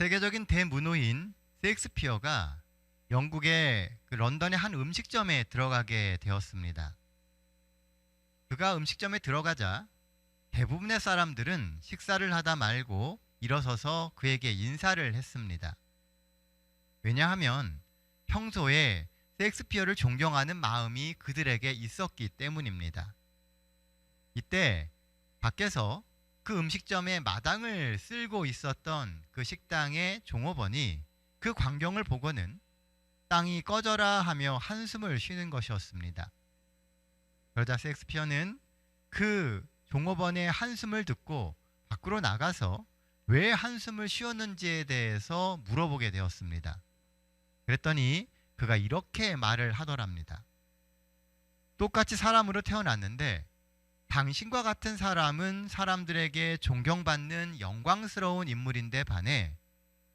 세계적인 대문호인 셰익스피어가 영국의 런던의 한 음식점에 들어가게 되었습니다. 그가 음식점에 들어가자 대부분의 사람들은 식사를 하다 말고 일어서서 그에게 인사를 했습니다. 왜냐하면 평소에 셰익스피어를 존경하는 마음이 그들에게 있었기 때문입니다. 이때 밖에서 그 음식점의 마당을 쓸고 있었던 그 식당의 종업원이 그 광경을 보고는 땅이 꺼져라 하며 한숨을 쉬는 것이었습니다. 그러자 셰익스피어는 그 종업원의 한숨을 듣고 밖으로 나가서 왜 한숨을 쉬었는지에 대해서 물어보게 되었습니다. 그랬더니 그가 이렇게 말을 하더랍니다. 똑같이 사람으로 태어났는데 당신과 같은 사람은 사람들에게 존경받는 영광스러운 인물인데 반해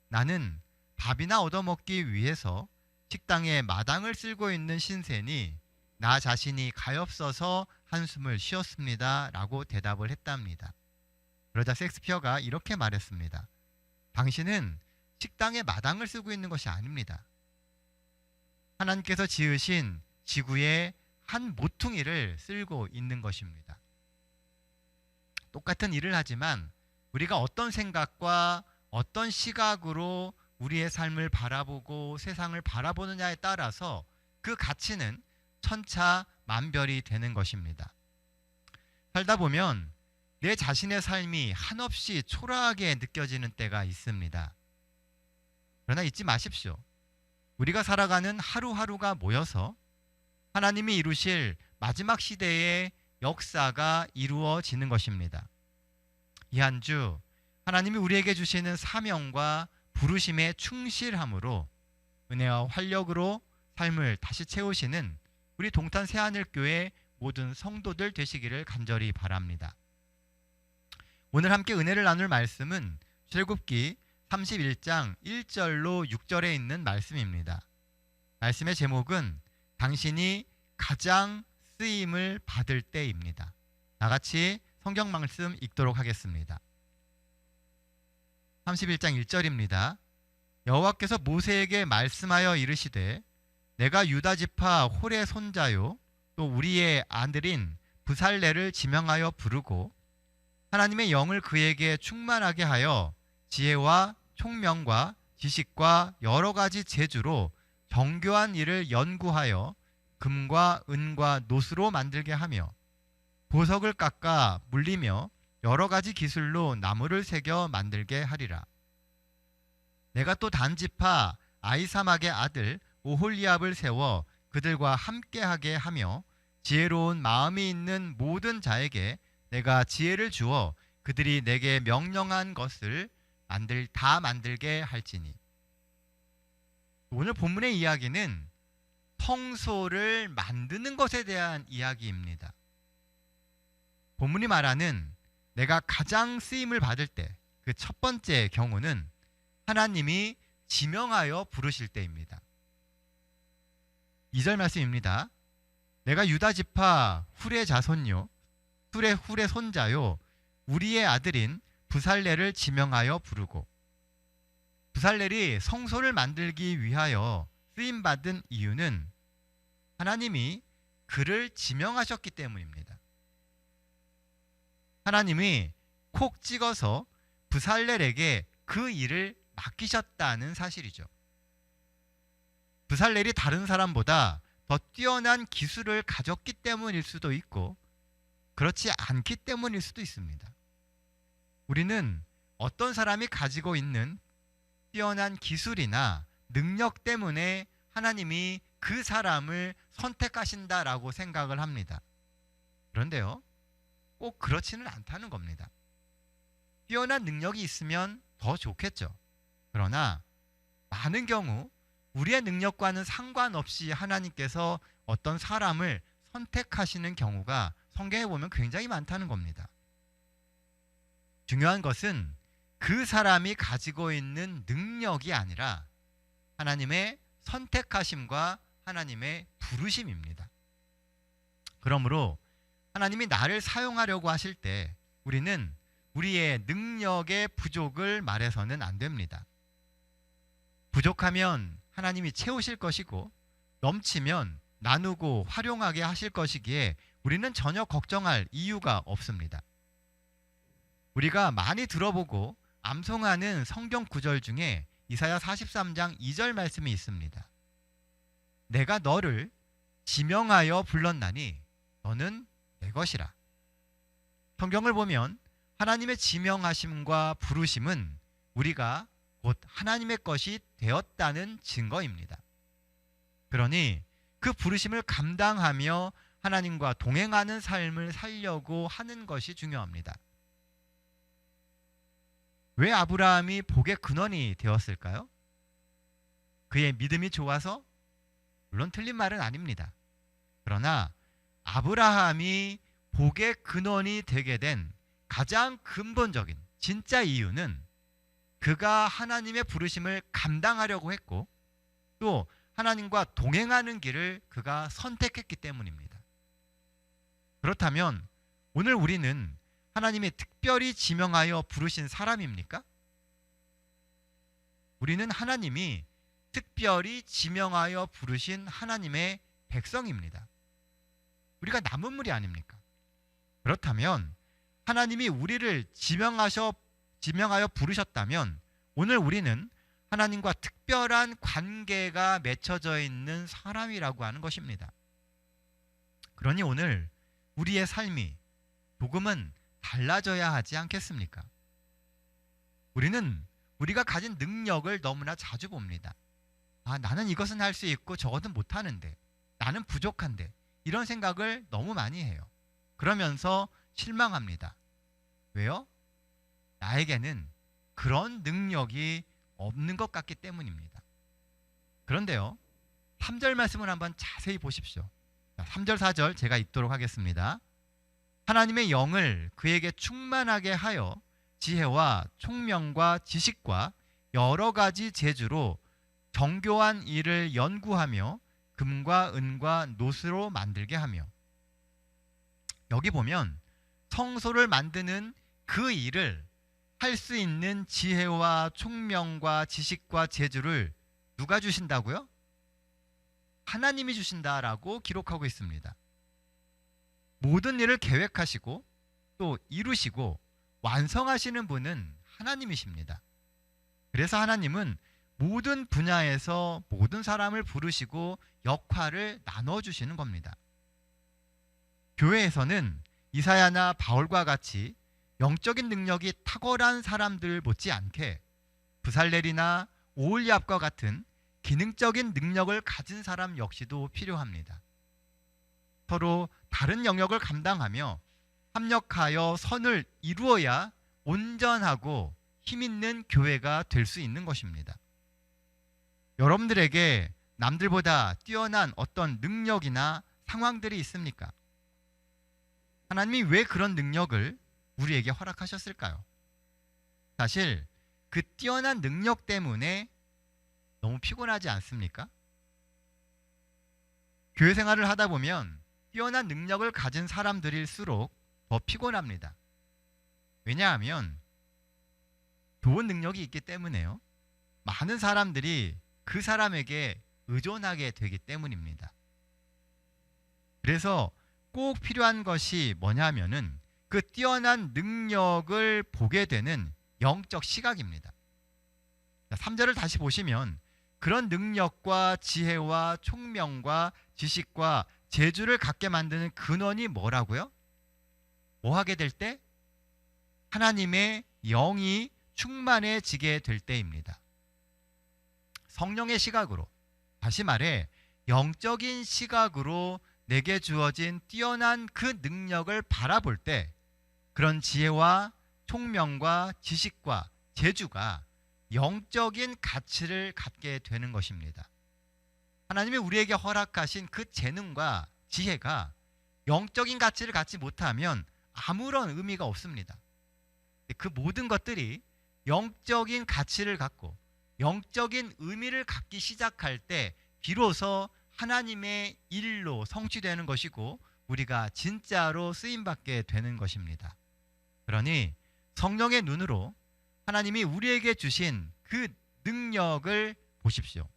나는 밥이나 얻어먹기 위해서 식당에 마당을 쓸고 있는 신세니 나 자신이 가엾어서 한숨을 쉬었습니다. 라고 대답을 했답니다. 그러자 셰익스피어가 이렇게 말했습니다. 당신은 식당에 마당을 쓰고 있는 것이 아닙니다. 하나님께서 지으신 지구의 한 모퉁이를 쓸고 있는 것입니다. 똑같은 일을 하지만 우리가 어떤 생각과 어떤 시각으로 우리의 삶을 바라보고 세상을 바라보느냐에 따라서 그 가치는 천차만별이 되는 것입니다. 살다 보면 내 자신의 삶이 한없이 초라하게 느껴지는 때가 있습니다. 그러나 잊지 마십시오. 우리가 살아가는 하루하루가 모여서 하나님이 이루실 마지막 시대의 역사가 이루어지는 것입니다. 이 한 주 하나님이 우리에게 주시는 사명과 부르심에 충실함으로 은혜와 활력으로 삶을 다시 채우시는 우리 동탄 새하늘교회 모든 성도들 되시기를 간절히 바랍니다. 오늘 함께 은혜를 나눌 말씀은 출애굽기 31장 1절로 6절에 있는 말씀입니다. 말씀의 제목은 당신이 가장 쓰임을 받을 때입니다. 나같이 성경 말씀 읽도록 하겠습니다. 31장 1절입니다. 여호와께서 모세에게 말씀하여 이르시되 내가 유다 지파 홀의 손자요 또 우리의 아들인 브살레를 지명하여 부르고 하나님의 영을 그에게 충만하게 하여 지혜와 총명과 지식과 여러 가지 재주로 정교한 일을 연구하여 금과 은과 노수로 만들게 하며 보석을 깎아 물리며 여러 가지 기술로 나무를 새겨 만들게 하리라. 내가 또 단지파 아이사막의 아들 오홀리압을 세워 그들과 함께하게 하며 지혜로운 마음이 있는 모든 자에게 내가 지혜를 주어 그들이 내게 명령한 것을 다 만들게 할지니. 오늘 본문의 이야기는 성소를 만드는 것에 대한 이야기입니다. 본문이 말하는 내가 가장 쓰임을 받을 때 그 첫 번째 경우는 하나님이 지명하여 부르실 때입니다. 2절 말씀입니다. 내가 유다 지파 훌의 자손요 훌의 손자요 우리의 아들인 브살렐을 지명하여 부르고, 브살렐이 성소를 만들기 위하여 쓰임받은 이유는 하나님이 그를 지명하셨기 때문입니다. 하나님이 콕 찍어서 브살렐에게 그 일을 맡기셨다는 사실이죠. 브살렐이 다른 사람보다 더 뛰어난 기술을 가졌기 때문일 수도 있고 그렇지 않기 때문일 수도 있습니다. 우리는 어떤 사람이 가지고 있는 뛰어난 기술이나 능력 때문에 하나님이 그 사람을 선택하신다라고 생각을 합니다. 그런데요, 꼭 그렇지는 않다는 겁니다. 뛰어난 능력이 있으면 더 좋겠죠. 그러나 많은 경우 우리의 능력과는 상관없이 하나님께서 어떤 사람을 선택하시는 경우가 성경에 보면 굉장히 많다는 겁니다. 중요한 것은 그 사람이 가지고 있는 능력이 아니라 하나님의 선택하심과 하나님의 부르심입니다. 그러므로 하나님이 나를 사용하려고 하실 때 우리는 우리의 능력의 부족을 말해서는 안 됩니다. 부족하면 하나님이 채우실 것이고 넘치면 나누고 활용하게 하실 것이기에 우리는 전혀 걱정할 이유가 없습니다. 우리가 많이 들어보고 암송하는 성경 구절 중에 이사야 43장 2절 말씀이 있습니다. 내가 너를 지명하여 불렀나니 너는 내 것이라. 성경을 보면 하나님의 지명하심과 부르심은 우리가 곧 하나님의 것이 되었다는 증거입니다. 그러니 그 부르심을 감당하며 하나님과 동행하는 삶을 살려고 하는 것이 중요합니다. 왜 아브라함이 복의 근원이 되었을까요? 그의 믿음이 좋아서? 물론 틀린 말은 아닙니다. 그러나 아브라함이 복의 근원이 되게 된 가장 근본적인 진짜 이유는 그가 하나님의 부르심을 감당하려고 했고 또 하나님과 동행하는 길을 그가 선택했기 때문입니다. 그렇다면 오늘 우리는 하나님이 특별히 지명하여 부르신 사람입니까? 우리는 하나님이 특별히 지명하여 부르신 하나님의 백성입니다. 우리가 남은 무리 아닙니까? 그렇다면 하나님이 우리를 지명하여 부르셨다면 오늘 우리는 하나님과 특별한 관계가 맺혀져 있는 사람이라고 하는 것입니다. 그러니 오늘 우리의 삶이 조금은 달라져야 하지 않겠습니까? 우리는 우리가 가진 능력을 너무나 자주 봅니다. 나는 이것은 할 수 있고 저것은 못하는데, 나는 부족한데, 이런 생각을 너무 많이 해요. 그러면서 실망합니다. 왜요? 나에게는 그런 능력이 없는 것 같기 때문입니다. 그런데요, 3절 말씀을 한번 자세히 보십시오. 3절 4절 제가 읽도록 하겠습니다. 하나님의 영을 그에게 충만하게 하여 지혜와 총명과 지식과 여러 가지 재주로 정교한 일을 연구하며 금과 은과 노스로 만들게 하며. 여기 보면 성소를 만드는 그 일을 할 수 있는 지혜와 총명과 지식과 재주를 누가 주신다고요? 하나님이 주신다라고 기록하고 있습니다. 모든 일을 계획하시고 또 이루시고 완성하시는 분은 하나님이십니다. 그래서 하나님은 모든 분야에서 모든 사람을 부르시고 역할을 나눠주시는 겁니다. 교회에서는 이사야나 바울과 같이 영적인 능력이 탁월한 사람들 못지않게 부살렐이나 오홀리압과 같은 기능적인 능력을 가진 사람 역시도 필요합니다. 서로 다른 영역을 감당하며 협력하여 선을 이루어야 온전하고 힘있는 교회가 될 수 있는 것입니다. 여러분들에게 남들보다 뛰어난 어떤 능력이나 상황들이 있습니까? 하나님이 왜 그런 능력을 우리에게 허락하셨을까요? 사실 그 뛰어난 능력 때문에 너무 피곤하지 않습니까? 교회 생활을 하다 보면 뛰어난 능력을 가진 사람들일수록 더 피곤합니다. 왜냐하면 좋은 능력이 있기 때문에요. 많은 사람들이 그 사람에게 의존하게 되기 때문입니다. 그래서 꼭 필요한 것이 뭐냐면은 그 뛰어난 능력을 보게 되는 영적 시각입니다. 3절을 다시 보시면 그런 능력과 지혜와 총명과 지식과 재주를 갖게 만드는 근원이 뭐라고요? 뭐 하게 될 때? 하나님의 영이 충만해지게 될 때입니다. 성령의 시각으로, 다시 말해 영적인 시각으로 내게 주어진 뛰어난 그 능력을 바라볼 때 그런 지혜와 총명과 지식과 재주가 영적인 가치를 갖게 되는 것입니다. 하나님이 우리에게 허락하신 그 재능과 지혜가 영적인 가치를 갖지 못하면 아무런 의미가 없습니다. 그 모든 것들이 영적인 가치를 갖고 영적인 의미를 갖기 시작할 때 비로소 하나님의 일로 성취되는 것이고 우리가 진짜로 쓰임받게 되는 것입니다. 그러니 성령의 눈으로 하나님이 우리에게 주신 그 능력을 보십시오.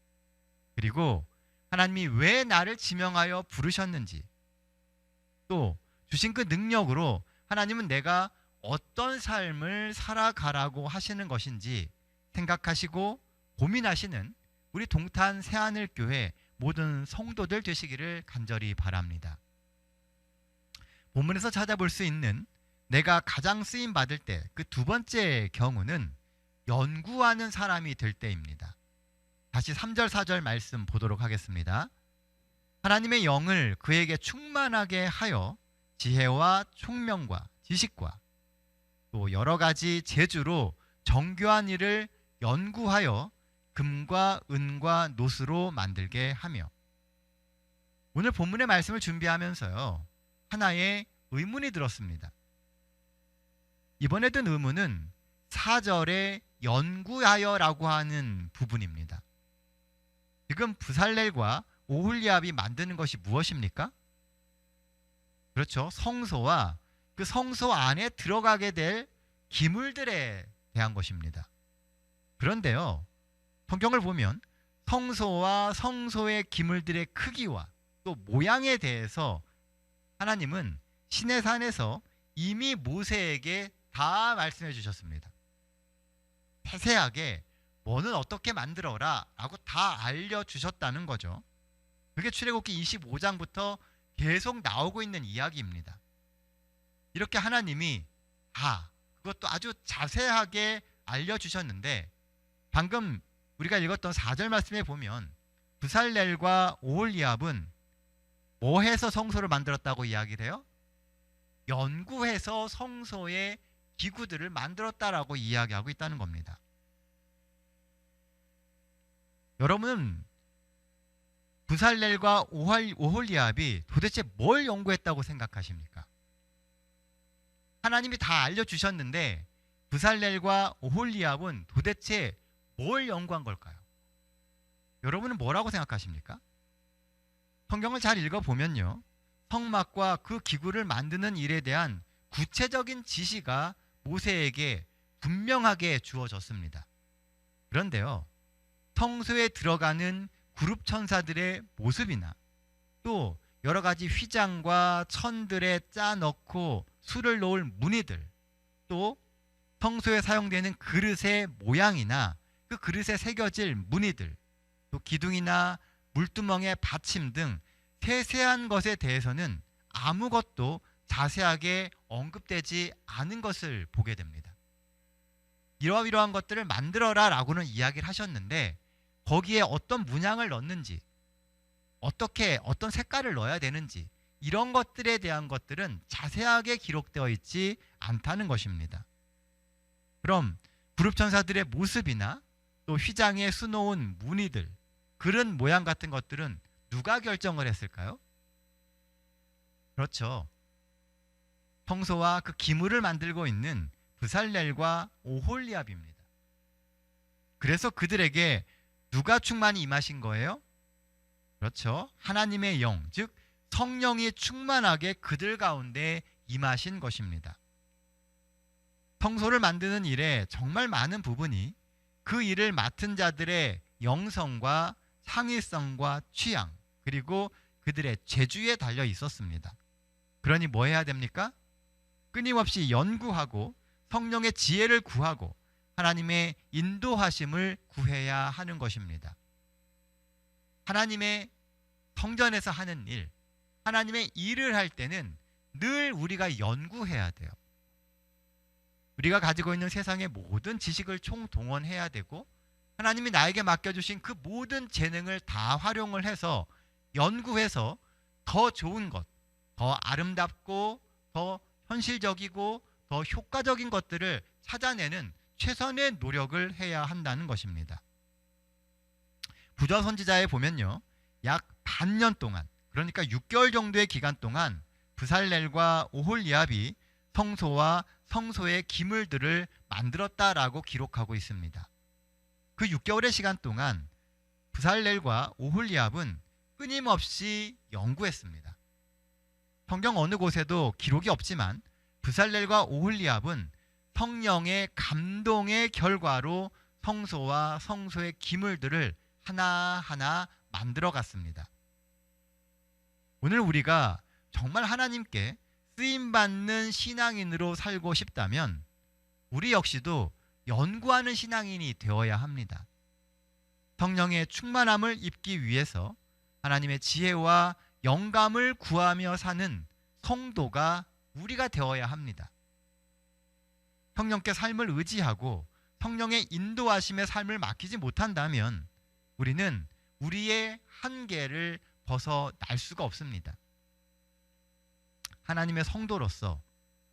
그리고 하나님이 왜 나를 지명하여 부르셨는지, 또 주신 그 능력으로 하나님은 내가 어떤 삶을 살아가라고 하시는 것인지 생각하시고 고민하시는 우리 동탄 새하늘교회 모든 성도들 되시기를 간절히 바랍니다. 본문에서 찾아볼 수 있는 내가 가장 쓰임 받을 때 그 두 번째 경우는 연구하는 사람이 될 때입니다. 다시 3절 4절 말씀 보도록 하겠습니다. 하나님의 영을 그에게 충만하게 하여 지혜와 총명과 지식과 또 여러 가지 재주로 정교한 일을 연구하여 금과 은과 노스로 만들게 하며. 오늘 본문의 말씀을 준비하면서요, 하나의 의문이 들었습니다. 이번에 든 의문은 4절에 연구하여라고 하는 부분입니다. 지금 부살렐과 오홀리압이 만드는 것이 무엇입니까? 그렇죠. 성소와 그 성소 안에 들어가게 될 기물들에 대한 것입니다. 그런데요, 성경을 보면 성소와 성소의 기물들의 크기와 또 모양에 대해서 하나님은 시내산에서 이미 모세에게 다 말씀해 주셨습니다. 세세하게 뭐는 어떻게 만들어라 라고 다 알려주셨다는 거죠. 그게 출애굽기 25장부터 계속 나오고 있는 이야기입니다. 이렇게 하나님이 그것도 아주 자세하게 알려주셨는데, 방금 우리가 읽었던 4절 말씀에 보면 부살렐과 오홀리압은 뭐 해서 성소를 만들었다고 이야기를 해요? 연구해서 성소의 기구들을 만들었다라고 이야기하고 있다는 겁니다. 여러분은 부살렐과 오홀리압이 도대체 뭘 연구했다고 생각하십니까? 하나님이 다 알려주셨는데 부살렐과 오홀리압은 도대체 뭘 연구한 걸까요? 여러분은 뭐라고 생각하십니까? 성경을 잘 읽어보면요, 성막과 그 기구를 만드는 일에 대한 구체적인 지시가 모세에게 분명하게 주어졌습니다. 그런데요, 성소에 들어가는 그룹 천사들의 모습이나 또 여러 가지 휘장과 천들에 짜 넣고 술을 놓을 무늬들, 또 성소에 사용되는 그릇의 모양이나 그 그릇에 새겨질 무늬들, 또 기둥이나 물두멍의 받침 등 세세한 것에 대해서는 아무것도 자세하게 언급되지 않은 것을 보게 됩니다. 이러한 것들을 만들어라 라고는 이야기를 하셨는데, 거기에 어떤 문양을 넣는지, 어떤 색깔을 넣어야 되는지, 이런 것들에 대한 것들은 자세하게 기록되어 있지 않다는 것입니다. 그럼 그룹 천사들의 모습이나 또 휘장에 수놓은 무늬들, 그릇 모양 같은 것들은 누가 결정을 했을까요? 그렇죠. 성소와 그 기물을 만들고 있는 부살렐과 오홀리압입니다. 그래서 그들에게 누가 충만히 임하신 거예요? 그렇죠. 하나님의 영, 즉 성령이 충만하게 그들 가운데 임하신 것입니다. 성소를 만드는 일에 정말 많은 부분이 그 일을 맡은 자들의 영성과 창의성과 취향, 그리고 그들의 재주에 달려 있었습니다. 그러니 뭐 해야 됩니까? 끊임없이 연구하고 성령의 지혜를 구하고 하나님의 인도하심을 구해야 하는 것입니다. 하나님의 성전에서 하는 일, 하나님의 일을 할 때는 늘 우리가 연구해야 돼요. 우리가 가지고 있는 세상의 모든 지식을 총동원해야 되고, 하나님이 나에게 맡겨주신 그 모든 재능을 다 활용을 해서 연구해서 더 좋은 것, 더 아름답고 더 현실적이고 더 효과적인 것들을 찾아내는 최선의 노력을 해야 한다는 것입니다. 부조 선지자에 보면요, 약 반년 동안, 그러니까 6개월 정도의 기간 동안 부살렐과 오홀리압이 성소와 성소의 기물들을 만들었다라고 기록하고 있습니다. 그 6개월의 시간 동안 부살렐과 오홀리압은 끊임없이 연구했습니다. 성경 어느 곳에도 기록이 없지만 부살렐과 오홀리압은 성령의 감동의 결과로 성소와 성소의 기물들을 하나하나 만들어 갔습니다. 오늘 우리가 정말 하나님께 쓰임받는 신앙인으로 살고 싶다면 우리 역시도 연구하는 신앙인이 되어야 합니다. 성령의 충만함을 입기 위해서 하나님의 지혜와 영감을 구하며 사는 성도가 우리가 되어야 합니다. 성령께 삶을 의지하고 성령의 인도하심의 삶을 맡기지 못한다면 우리는 우리의 한계를 벗어날 수가 없습니다. 하나님의 성도로서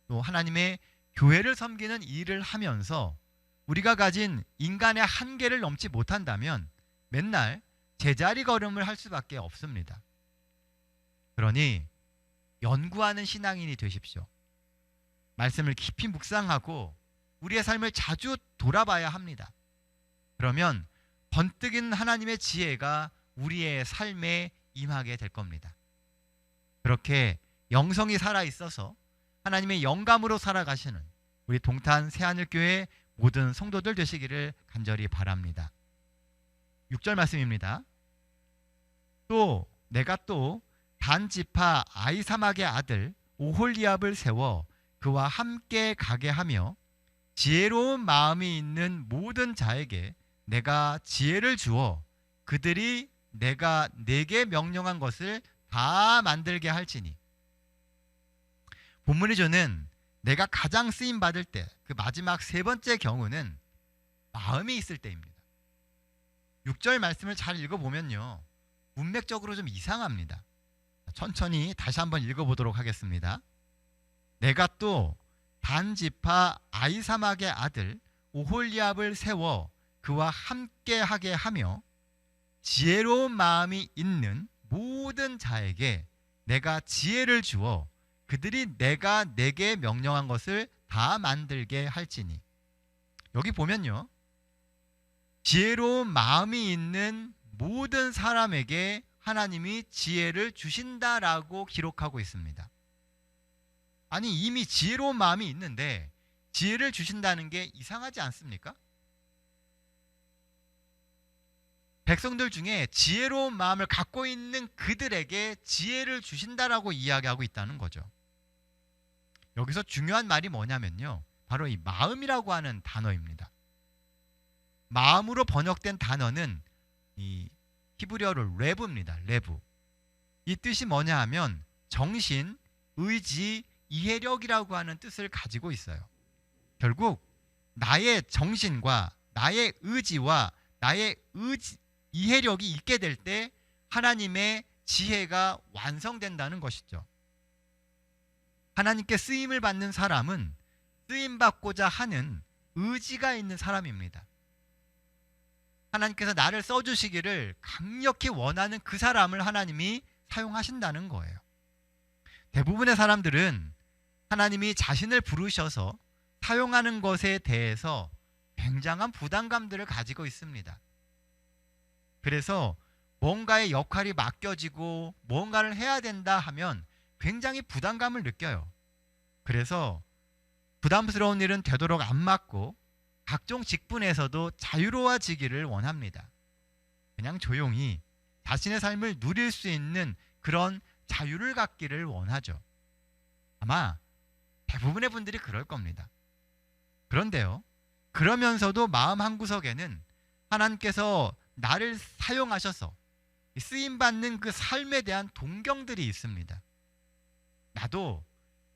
또 하나님의 교회를 섬기는 일을 하면서 우리가 가진 인간의 한계를 넘지 못한다면 맨날 제자리 걸음을 할 수밖에 없습니다. 그러니 연구하는 신앙인이 되십시오. 말씀을 깊이 묵상하고 우리의 삶을 자주 돌아봐야 합니다. 그러면 번뜩이는 하나님의 지혜가 우리의 삶에 임하게 될 겁니다. 그렇게 영성이 살아있어서 하나님의 영감으로 살아가시는 우리 동탄 새하늘교회 모든 성도들 되시기를 간절히 바랍니다. 6절 말씀입니다. 또 내가 또 단지파 아이사막의 아들 오홀리압을 세워 그와 함께 가게 하며 지혜로운 마음이 있는 모든 자에게 내가 지혜를 주어 그들이 내가 내게 명령한 것을 다 만들게 할지니. 본문이 주는 내가 가장 쓰임 받을 때, 그 마지막 세 번째 경우는 마음이 있을 때입니다. 6절 말씀을 잘 읽어보면요, 문맥적으로 좀 이상합니다. 천천히 다시 한번 읽어보도록 하겠습니다. 내가 또 단지파 아이사막의 아들 오홀리압을 세워 그와 함께 하게 하며 지혜로운 마음이 있는 모든 자에게 내가 지혜를 주어 그들이 내가 내게 명령한 것을 다 만들게 할지니. 여기 보면요, 지혜로운 마음이 있는 모든 사람에게 하나님이 지혜를 주신다라고 기록하고 있습니다. 아니, 이미 지혜로운 마음이 있는데 지혜를 주신다는 게 이상하지 않습니까? 백성들 중에 지혜로운 마음을 갖고 있는 그들에게 지혜를 주신다라고 이야기하고 있다는 거죠. 여기서 중요한 말이 뭐냐면요, 바로 이 마음이라고 하는 단어입니다. 마음으로 번역된 단어는 이 히브리어로 레브입니다. 레브. 이 뜻이 뭐냐 하면 정신, 의지, 이해력이라고 하는 뜻을 가지고 있어요. 결국 나의 정신과 나의 의지와 나의 이해력이 있게 될 때 하나님의 지혜가 완성된다는 것이죠. 하나님께 쓰임을 받는 사람은 쓰임받고자 하는 의지가 있는 사람입니다. 하나님께서 나를 써주시기를 강력히 원하는 그 사람을 하나님이 사용하신다는 거예요. 대부분의 사람들은 하나님이 자신을 부르셔서 사용하는 것에 대해서 굉장한 부담감들을 가지고 있습니다. 그래서 뭔가의 역할이 맡겨지고 뭔가를 해야 된다 하면 굉장히 부담감을 느껴요. 그래서 부담스러운 일은 되도록 안 맡고 각종 직분에서도 자유로워지기를 원합니다. 그냥 조용히 자신의 삶을 누릴 수 있는 그런 자유를 갖기를 원하죠. 아마 대부분의 분들이 그럴 겁니다. 그런데요, 그러면서도 마음 한구석에는 하나님께서 나를 사용하셔서 쓰임받는 그 삶에 대한 동경들이 있습니다. 나도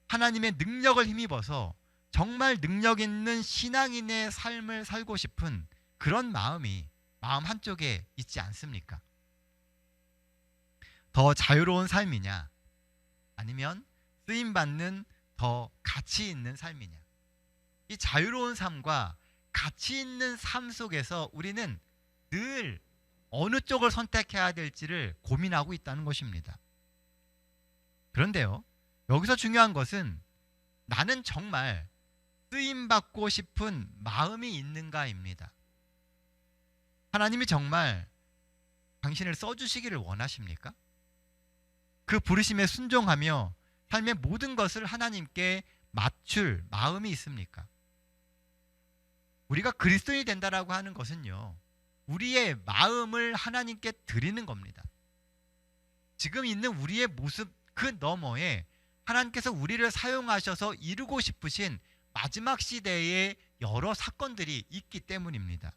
하나님의 능력을 힘입어서 정말 능력 있는 신앙인의 삶을 살고 싶은 그런 마음이 마음 한쪽에 있지 않습니까? 더 자유로운 삶이냐, 아니면 쓰임받는 더 가치 있는 삶이냐. 이 자유로운 삶과 가치 있는 삶 속에서 우리는 늘 어느 쪽을 선택해야 될지를 고민하고 있다는 것입니다. 그런데요, 여기서 중요한 것은 나는 정말 쓰임받고 싶은 마음이 있는가입니다. 하나님이 정말 당신을 써주시기를 원하십니까? 그 부르심에 순종하며 삶의 모든 것을 하나님께 맞출 마음이 있습니까? 우리가 그리스도인이 된다라고 하는 것은요, 우리의 마음을 하나님께 드리는 겁니다. 지금 있는 우리의 모습 그 너머에 하나님께서 우리를 사용하셔서 이루고 싶으신 마지막 시대의 여러 사건들이 있기 때문입니다.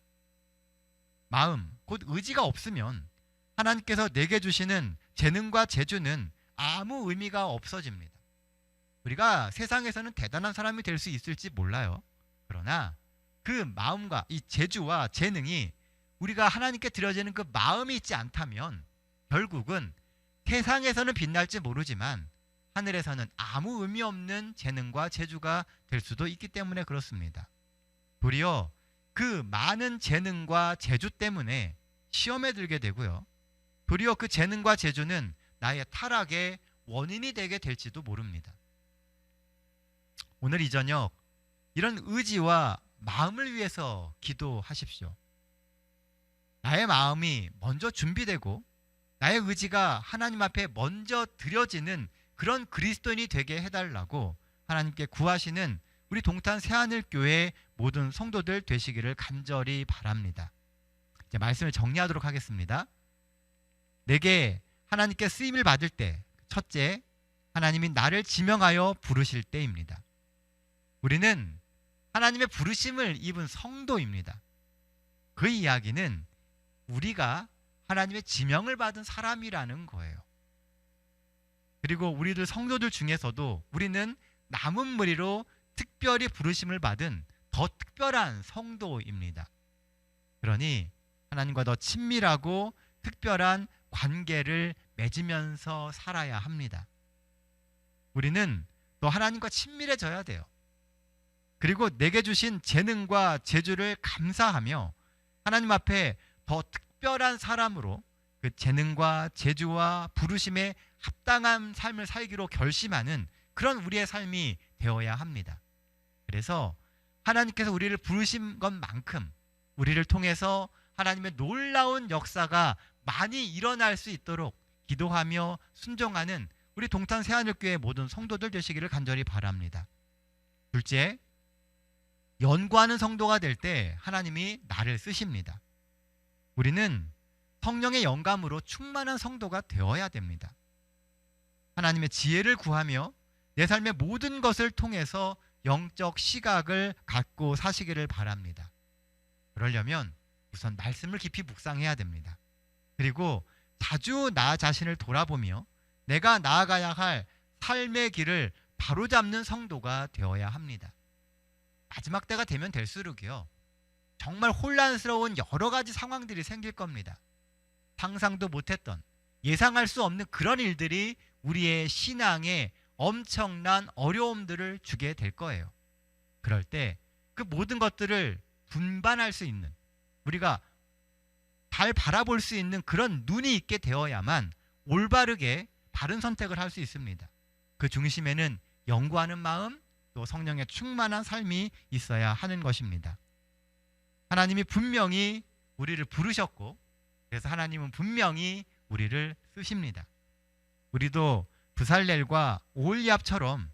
마음, 곧 의지가 없으면 하나님께서 내게 주시는 재능과 재주는 아무 의미가 없어집니다. 우리가 세상에서는 대단한 사람이 될 수 있을지 몰라요. 그러나 그 마음과 이 재주와 재능이 우리가 하나님께 드려지는 그 마음이 있지 않다면 결국은 세상에서는 빛날지 모르지만 하늘에서는 아무 의미 없는 재능과 재주가 될 수도 있기 때문에 그렇습니다. 도리어 그 많은 재능과 재주 때문에 시험에 들게 되고요. 도리어 그 재능과 재주는 나의 타락의 원인이 되게 될지도 모릅니다. 오늘 이 저녁 이런 의지와 마음을 위해서 기도하십시오. 나의 마음이 먼저 준비되고 나의 의지가 하나님 앞에 먼저 드려지는 그런 그리스도인이 되게 해달라고 하나님께 구하시는 우리 동탄 새하늘교회 모든 성도들 되시기를 간절히 바랍니다. 이제 말씀을 정리하도록 하겠습니다. 내게 하나님께 쓰임을 받을 때 첫째, 하나님이 나를 지명하여 부르실 때입니다. 우리는 하나님의 부르심을 입은 성도입니다. 그 이야기는 우리가 하나님의 지명을 받은 사람이라는 거예요. 그리고 우리들 성도들 중에서도 우리는 남은 무리로 특별히 부르심을 받은 더 특별한 성도입니다. 그러니 하나님과 더 친밀하고 특별한 관계를 맺으면서 살아야 합니다. 우리는 또 하나님과 친밀해져야 돼요. 그리고 내게 주신 재능과 재주를 감사하며 하나님 앞에 더 특별한 사람으로 그 재능과 재주와 부르심에 합당한 삶을 살기로 결심하는 그런 우리의 삶이 되어야 합니다. 그래서 하나님께서 우리를 부르신 것만큼 우리를 통해서 하나님의 놀라운 역사가 많이 일어날 수 있도록 기도하며 순종하는 우리 동탄 새하늘교회 모든 성도들 되시기를 간절히 바랍니다. 둘째, 연구하는 성도가 될 때 하나님이 나를 쓰십니다. 우리는 성령의 영감으로 충만한 성도가 되어야 됩니다. 하나님의 지혜를 구하며 내 삶의 모든 것을 통해서 영적 시각을 갖고 사시기를 바랍니다. 그러려면 우선 말씀을 깊이 묵상해야 됩니다. 그리고 자주 나 자신을 돌아보며 내가 나아가야 할 삶의 길을 바로잡는 성도가 되어야 합니다. 마지막 때가 되면 될수록요, 정말 혼란스러운 여러 가지 상황들이 생길 겁니다. 상상도 못했던, 예상할 수 없는 그런 일들이 우리의 신앙에 엄청난 어려움들을 주게 될 거예요. 그럴 때 그 모든 것들을 분반할 수 있는, 우리가 잘 바라볼 수 있는 그런 눈이 있게 되어야만 올바르게 바른 선택을 할 수 있습니다. 그 중심에는 연구하는 마음, 또 성령의 충만한 삶이 있어야 하는 것입니다. 하나님이 분명히 우리를 부르셨고, 그래서 하나님은 분명히 우리를 쓰십니다. 우리도 브살렐과 오홀리압처럼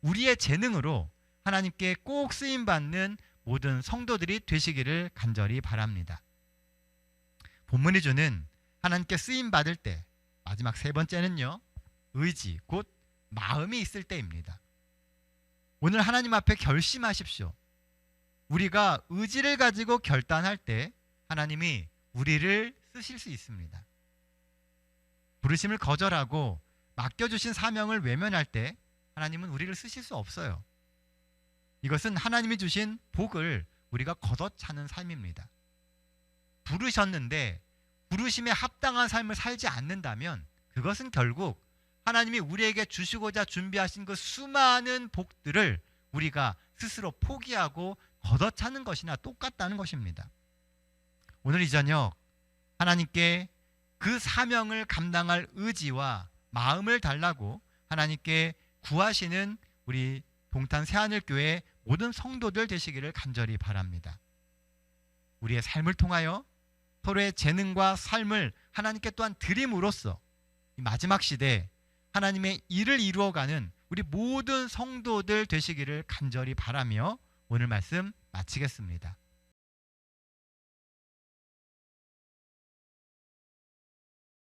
우리의 재능으로 하나님께 꼭 쓰임받는 모든 성도들이 되시기를 간절히 바랍니다. 본문이 주는 하나님께 쓰임받을 때 마지막 세 번째는요, 의지, 곧 마음이 있을 때입니다. 오늘 하나님 앞에 결심하십시오. 우리가 의지를 가지고 결단할 때 하나님이 우리를 쓰실 수 있습니다. 부르심을 거절하고 맡겨주신 사명을 외면할 때 하나님은 우리를 쓰실 수 없어요. 이것은 하나님이 주신 복을 우리가 걷어차는 삶입니다. 부르셨는데 부르심에 합당한 삶을 살지 않는다면 그것은 결국 하나님이 우리에게 주시고자 준비하신 그 수많은 복들을 우리가 스스로 포기하고 걷어차는 것이나 똑같다는 것입니다. 오늘 이 저녁 하나님께 그 사명을 감당할 의지와 마음을 달라고 하나님께 구하시는 우리 동탄 새하늘교회 모든 성도들 되시기를 간절히 바랍니다. 우리의 삶을 통하여 서로의 재능과 삶을 하나님께 또한 드림으로써 이 마지막 시대에 하나님의 일을 이루어가는 우리 모든 성도들 되시기를 간절히 바라며 오늘 말씀 마치겠습니다.